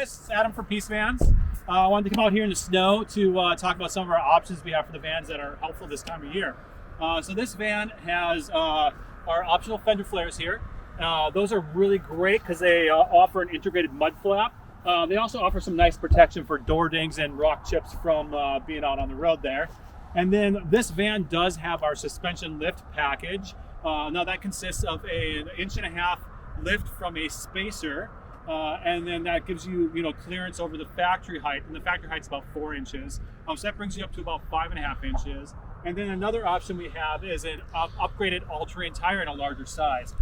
guys, it's Adam from Peace Vans. I wanted to come out here in the snow to talk about some of our options we have for the vans that are helpful this time of year. So this van has our optional fender flares here. Those are really great because they offer an integrated mud flap. They also offer some nice protection for door dings and rock chips from being out on the road there. And then this van does have our suspension lift package. Now that consists of an 1.5 inch lift from a spacer. And then that gives you, clearance over the factory height, and the factory height's about 4 inches. So that brings you up to about 5.5 inches. And then another option we have is an upgraded all-terrain tire in a larger size.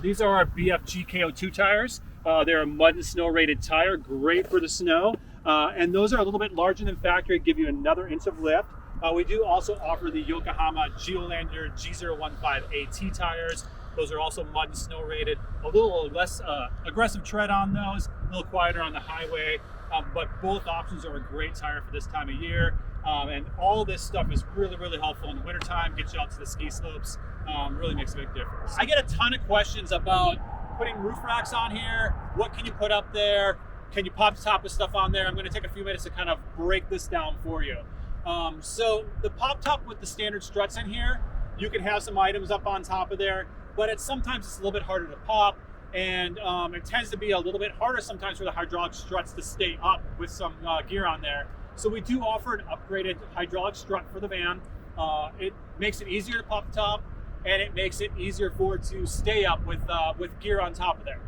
These are our BFG KO2 tires. They're a mud and snow rated tire, great for the snow. And those are a little bit larger than factory, give you another inch of lift. We do also offer the Yokohama Geolander G015 AT tires. Those are also mud and snow rated, a little less aggressive tread on those, a little quieter on the highway, but both options are a great tire for this time of year. And all this stuff is really, really helpful in the wintertime, gets you out to the ski slopes, really makes a big difference. I get a ton of questions about putting roof racks on here. What can you put up there? Can you pop the top of stuff on there? I'm gonna take a few minutes to kind of break this down for you. So the pop top with the standard struts in here, you can have some items up on top of there, but sometimes it's a little bit harder to pop, and it tends to be a little bit harder sometimes for the hydraulic struts to stay up with some gear on there. So we do offer an upgraded hydraulic strut for the van. It makes it easier to pop the top, and it makes it easier for it to stay up with gear on top of there.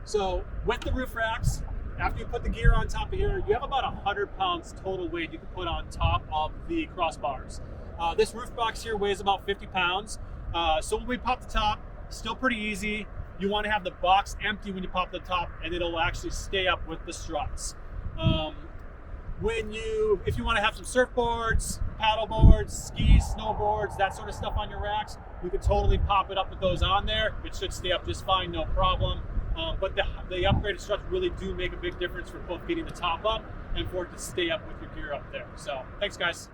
So with the roof racks, after you put the gear on top of here, you have about 100 pounds total weight you can put on top of the crossbars. This roof box here weighs about 50 pounds. So when we pop the top, still pretty easy. You want to have the box empty when you pop the top, and it'll actually stay up with the struts. If you want to have some surfboards, paddle boards, skis, snowboards, that sort of stuff on your racks, you can totally pop it up with those on there. It should stay up just fine, no problem. But the upgraded struts really do make a big difference for both getting the top up and for it to stay up with your gear up there. So thanks, guys.